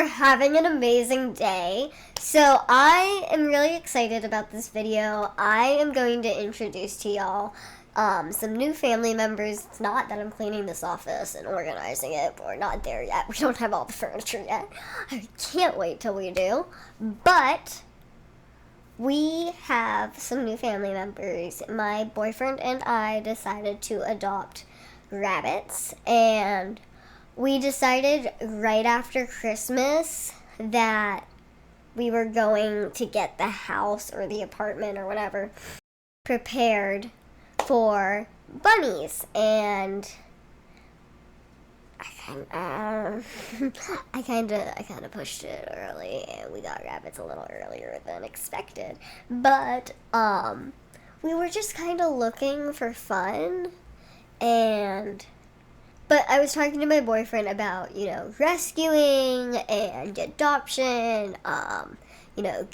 are having an amazing day. So I am really excited about this video. I am going to introduce to y'all some new family members. It's not that I'm cleaning this office and organizing it. We're not there yet. We don't have all the furniture yet. I can't wait till we do. But we have some new family members. My boyfriend and I decided to adopt rabbits, and we decided right after Christmas that we were going to get the house or the apartment or whatever prepared for bunnies. And I kind of pushed it early, and we got rabbits a little earlier than expected. But we were just kind of looking for fun, but I was talking to my boyfriend about, rescuing and adoption,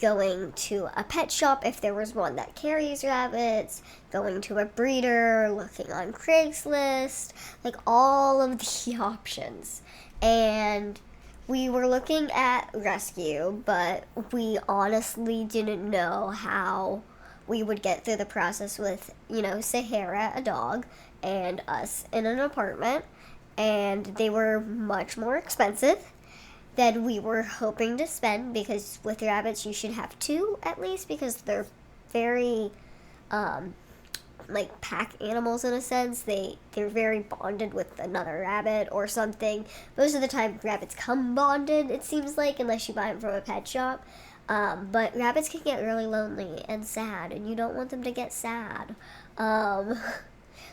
going to a pet shop if there was one that carries rabbits, going to a breeder, looking on Craigslist, like all of the options. And we were looking at rescue, but we honestly didn't know how we would get through the process with, Sahara, a dog, and us in an apartment. And they were much more expensive than we were hoping to spend, because with rabbits you should have two at least, because they're very like pack animals in a sense. They're very bonded with another rabbit or something. Most of the time rabbits come bonded, it seems like, unless you buy them from a pet shop. But rabbits can get really lonely and sad, and you don't want them to get sad.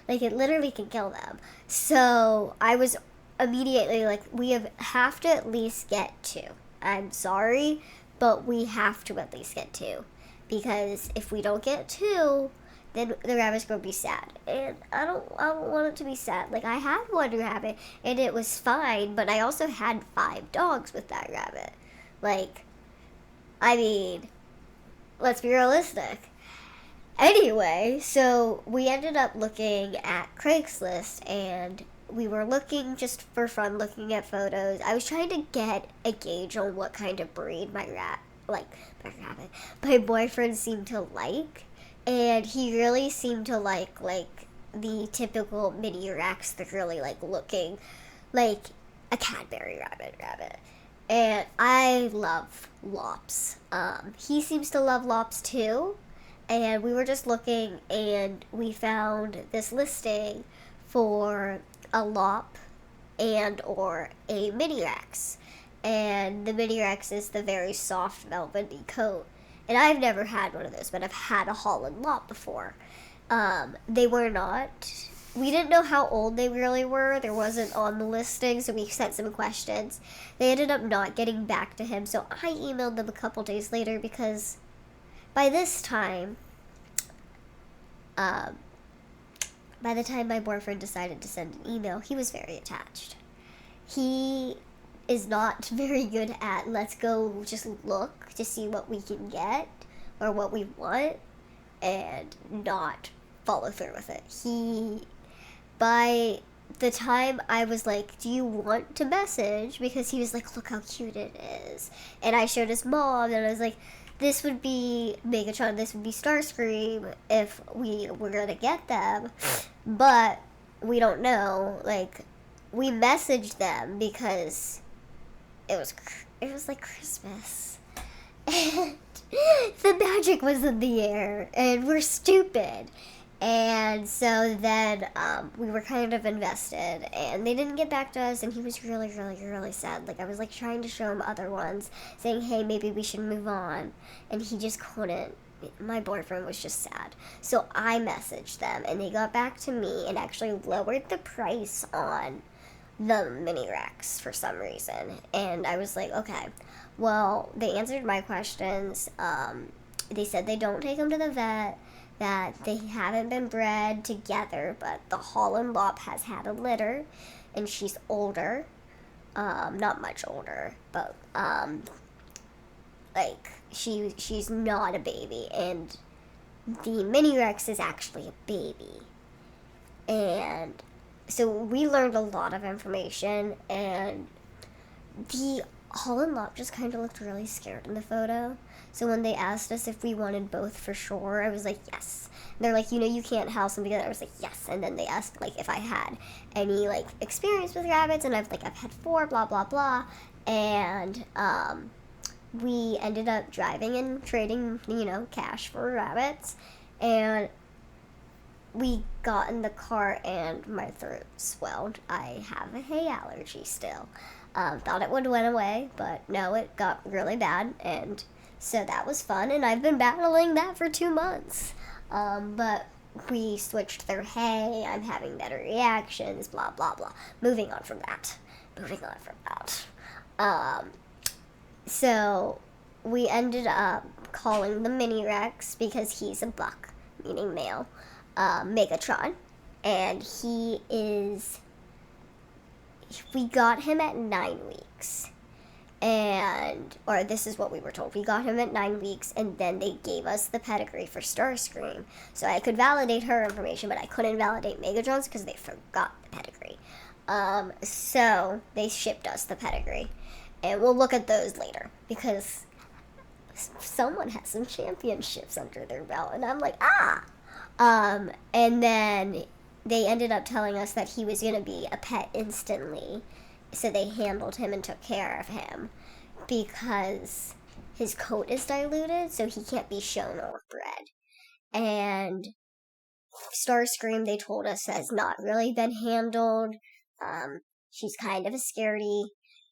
Like, it literally can kill them. So I was immediately like, we have to at least get two. I'm sorry, but we have to at least get two. Because if we don't get two, then the rabbit's going to be sad. And I don't want it to be sad. Like, I had one rabbit, and it was fine, but I also had 5 dogs with that rabbit. Like, I mean, let's be realistic. Anyway, so we ended up looking at Craigslist, and we were looking just for fun, looking at photos. I was trying to get a gauge on what kind of breed my boyfriend seemed to like, and he really seemed to like the typical mini Rex, that really looking like a Cadbury rabbit. And I love Lops. He seems to love Lops too. And we were just looking, and we found this listing for a Lop and or a Mini Rex. And the Mini Rex is the very soft velvety coat. And I've never had one of those, but I've had a Holland Lop before. They were not. We didn't know how old they really were. There wasn't on the listing, so we sent some questions. They ended up not getting back to him, so I emailed them a couple days later, because by this time, by the time my boyfriend decided to send an email, he was very attached. He is not very good at, let's go just look to see what we can get or what we want, and not follow through with it. By the time I was like, do you want to message? Because he was like, look how cute it is. And I showed his mom, and I was like, this would be Megatron, this would be Starscream if we were going to get them. But we don't know. Like, we messaged them because it was like Christmas. And the magic was in the air, and we're stupid. And so then we were kind of invested, and they didn't get back to us, and he was really, really, really sad. Like, I was trying to show him other ones, saying, hey, maybe we should move on, and he just couldn't. My boyfriend was just sad. So I messaged them, and they got back to me and actually lowered the price on the Mini Rex for some reason. And I was like, okay, well, they answered my questions. They said they don't take them to the vet, that they haven't been bred together, but the Holland Lop has had a litter, and she's older, not much older, but she's not a baby, and the Mini Rex is actually a baby. And so we learned a lot of information, and the Holland Lop just kind of looked really scared in the photo. So when they asked us if we wanted both for sure, I was like, yes. And they're like, you can't house them together. I was like, yes. And then they asked, like, if I had any, like, experience with rabbits, and I've had 4, blah, blah, blah. And, we ended up driving and trading, cash for rabbits. And we got in the car and my throat swelled. I have a hay allergy still. Thought it would went away, but no, it got really bad, and so that was fun, and I've been battling that for 2 months. But we switched their hay, I'm having better reactions, blah, blah, blah. Moving on from that. So we ended up calling the Mini Rex because he's a buck, meaning male, Megatron, and we got him at 9 weeks. Or this is what we were told. We got him at 9 weeks, and then they gave us the pedigree for Starscream. So I could validate her information, but I couldn't validate Megatron's because they forgot the pedigree. So they shipped us the pedigree. And we'll look at those later, because someone has some championships under their belt, and I'm like, ah! And then they ended up telling us that he was going to be a pet instantly, so they handled him and took care of him because his coat is diluted, so he can't be shown or bred. And Starscream, they told us, has not really been handled. She's kind of a scaredy,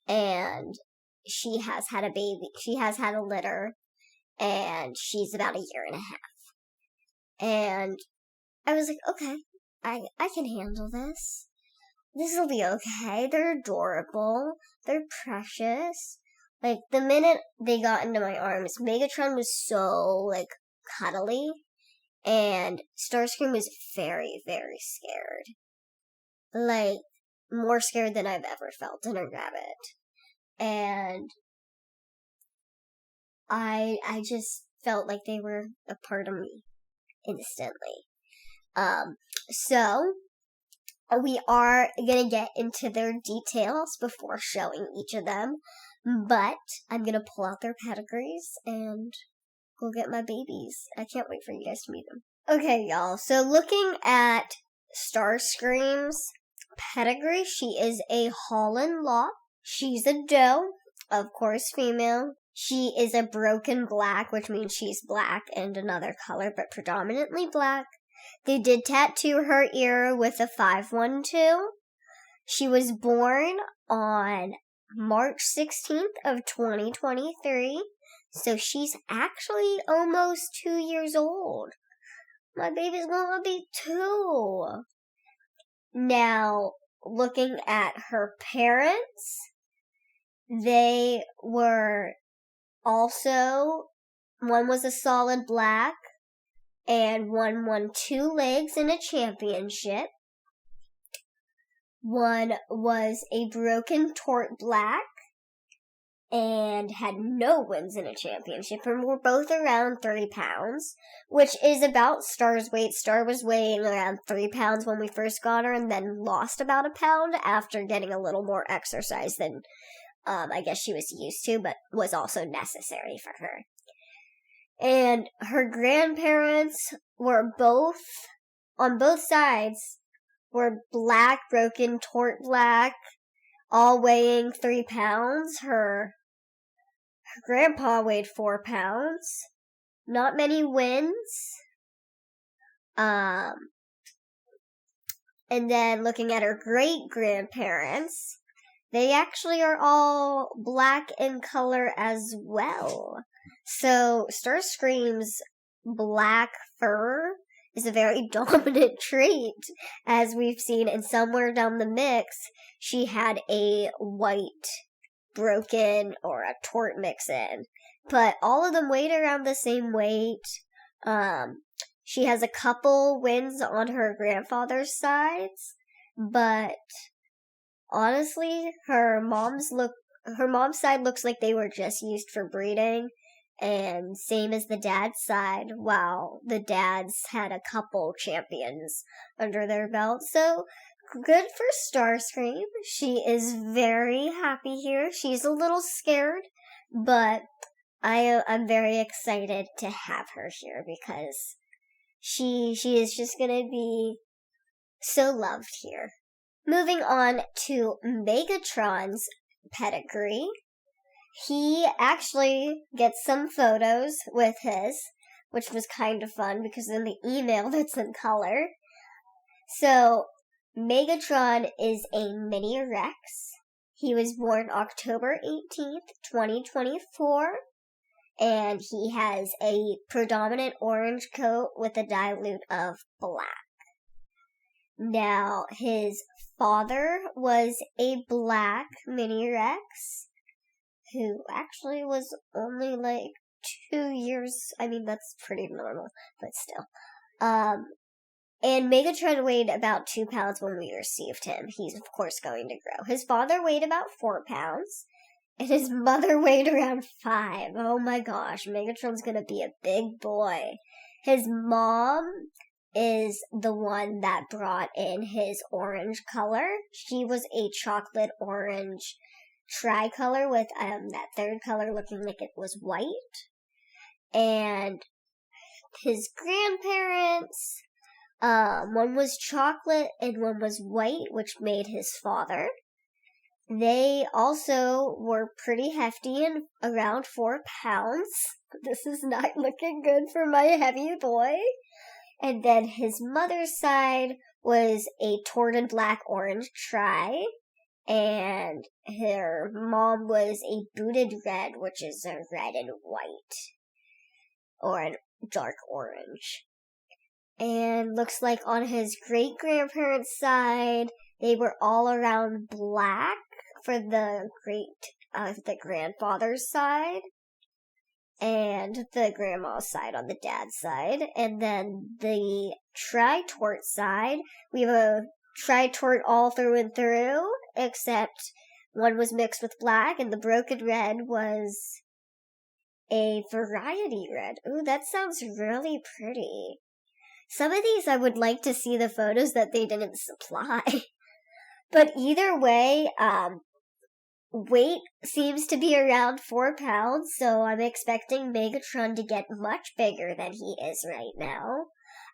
and she has had a baby. She has had a litter, and she's about 1.5 years. And I was like, okay, I can handle this. This will be okay. They're adorable. They're precious. Like, the minute they got into my arms, Megatron was so, like, cuddly, and Starscream was very, very scared. Like, more scared than I've ever felt in a rabbit. And I just felt like they were a part of me instantly. So we are gonna get into their details before showing each of them, but I'm gonna pull out their pedigrees and go get my babies. I can't wait for you guys to meet them. Okay, y'all, so looking at Starscream's pedigree, she is a Holland Lop. She's a doe, of course female. She is a broken black, which means she's black and another color, but predominantly black. They did tattoo her ear with a 512. She was born on March 16th of 2023, so she's actually almost 2 years old. My baby's gonna be 2. Now, looking at her parents, they were also, one was a solid black, and one won 2 legs in a championship. One was a broken tort black and had no wins in a championship, and were both around 30 pounds, which is about Star's weight. Star was weighing around 3 pounds when we first got her, and then lost about 1 pound after getting a little more exercise than I guess she was used to, but was also necessary for her. And her grandparents were both, on both sides, were black, broken, tort black, all weighing 3 pounds. Her grandpa weighed 4 pounds. Not many wins. And then looking at her great-grandparents, they actually are all black in color as well. So Starscream's black fur is a very dominant trait, as we've seen, and somewhere down the mix, she had a white, broken, or a tort mix in. But all of them weighed around the same weight. She has a couple wins on her grandfather's sides, but honestly, her mom's side looks like they were just used for breeding, and same as the dad's side, while the dads had a couple champions under their belt. So good for Starscream. She is very happy here. She's a little scared, but I'm very excited to have her here because she is just gonna be so loved here. Moving on to Megatron's pedigree. He actually gets some photos with his, which was kind of fun because in the email that's in color. So, Megatron is a mini Rex. He was born October 18th, 2024, and he has a predominant orange coat with a dilute of black. Now, his father was a black mini Rex, who actually was only like 2 years. I mean, that's pretty normal, but still. And Megatron weighed about 2 pounds when we received him. He's, of course, going to grow. His father weighed about 4 pounds, and his mother weighed around 5. Oh my gosh, Megatron's gonna be a big boy. His mom is the one that brought in his orange color. She was a chocolate orange tricolor with that third color looking like it was white. And his grandparents, one was chocolate and one was white, which made his father. They also were pretty hefty and around 4 pounds. This is not looking good for my heavy boy. And then his mother's side was a torted black-orange tri, and her mom was a booted red, which is a red and white, or a dark orange. And looks like on his great-grandparents' side, they were all around black for the grandfather's side. And the grandma's side on the dad's side. And then the tri-tort side, we have a tri-tort all through and through, except one was mixed with black, and the broken red was a variety red. Ooh, that sounds really pretty. Some of these I would like to see the photos that they didn't supply. But either way, weight seems to be around 4 pounds, so I'm expecting Megatron to get much bigger than he is right now.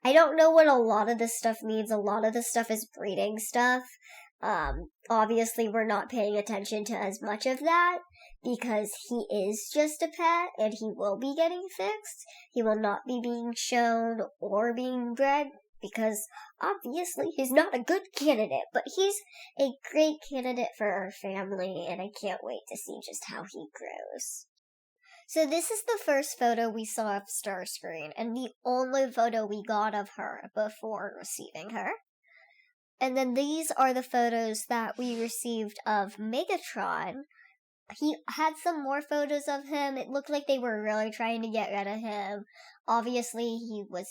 I don't know what a lot of this stuff means. A lot of this stuff is breeding stuff. Obviously we're not paying attention to as much of that because he is just a pet and he will be getting fixed. He will not be being shown or being bred because obviously he's not a good candidate, but he's a great candidate for our family, and I can't wait to see just how he grows. So this is the first photo we saw of Starscream, and the only photo we got of her before receiving her. And then these are the photos that we received of Megatron. He had some more photos of him. It looked like they were really trying to get rid of him. Obviously, he was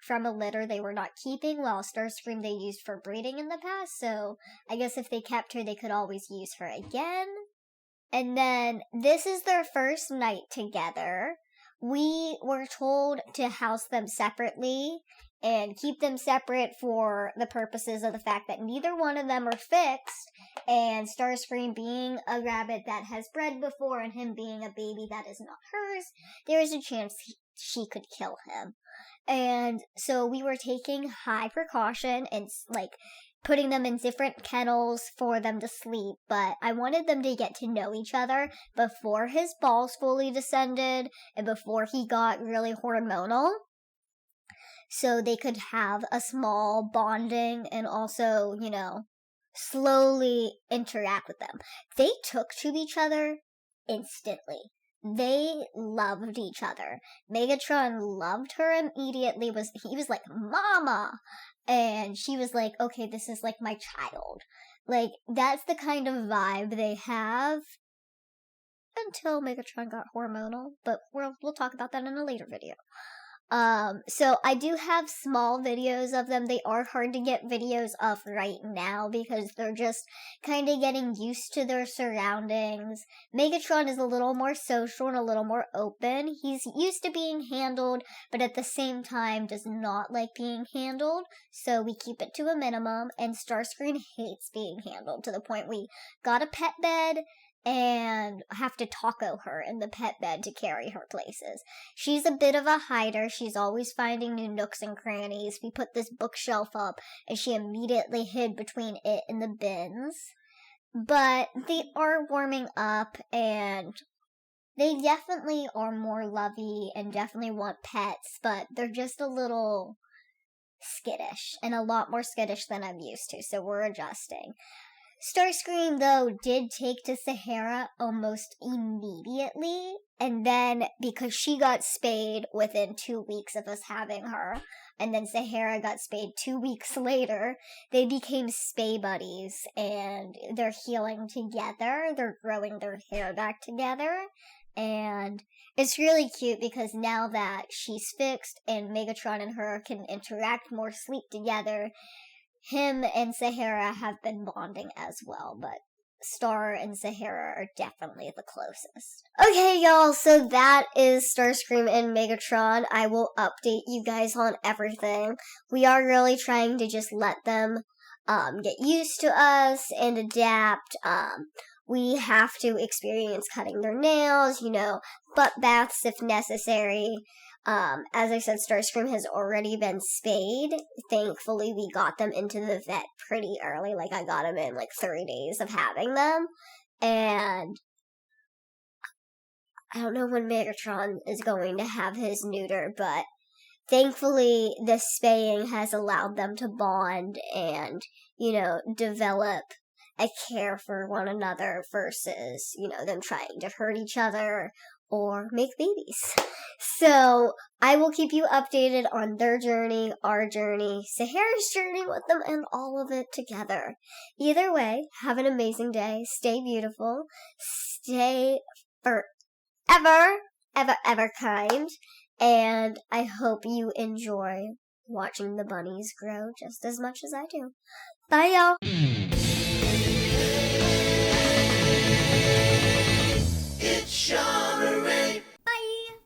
from a litter they were not keeping, while Starscream they used for breeding in the past, so I guess if they kept her, they could always use her again. And then, this is their first night together. We were told to house them separately and keep them separate for the purposes of the fact that neither one of them are fixed, and Starscream being a rabbit that has bred before and him being a baby that is not hers, there is a chance she could kill him. And so we were taking high precaution and putting them in different kennels for them to sleep, but I wanted them to get to know each other before his balls fully descended and before he got really hormonal, so they could have a small bonding and also, slowly interact with them. They took to each other instantly. They loved each other. Megatron loved her immediately. He was like, Mama! And she was like, okay, this is like my child. Like, that's the kind of vibe they have. Until Megatron got hormonal. But we'll talk about that in a later video. So I do have small videos of them. They are hard to get videos of right now because they're just kind of getting used to their surroundings. Megatron is a little more social and a little more open. He's used to being handled, but at the same time does not like being handled. So we keep it to a minimum. And Starscream hates being handled to the point we got a pet bed and have to taco her in the pet bed to carry her places. She's a bit of a hider. She's always finding new nooks and crannies. We put this bookshelf up, and she immediately hid between it and the bins. But they are warming up, and they definitely are more lovey and definitely want pets, but they're just a little skittish, and a lot more skittish than I'm used to, so we're adjusting. Starscream, though, did take to Sahara almost immediately, and then because she got spayed within 2 weeks of us having her, and then Sahara got spayed 2 weeks later, they became spay buddies, and they're healing together, they're growing their hair back together, and it's really cute because now that she's fixed and Megatron and her can interact more, sleep together, him and Sahara have been bonding as well, but Star and Sahara are definitely the closest. Okay, y'all, so that is Starscream and Megatron. I will update you guys on everything. We are really trying to just let them get used to us and adapt. We have to experience cutting their nails, butt baths if necessary. As I said, Starscream has already been spayed. Thankfully, we got them into the vet pretty early. Like, I got them in, 3 days of having them. And I don't know when Megatron is going to have his neuter, but thankfully, the spaying has allowed them to bond and, develop a care for one another versus, them trying to hurt each other or make babies. So I will keep you updated on their journey, our journey, Sahara's journey with them, and all of it together. Either way, have an amazing day. Stay beautiful. Stay forever, ever kind. And I hope you enjoy watching the bunnies grow just as much as I do. Bye, y'all.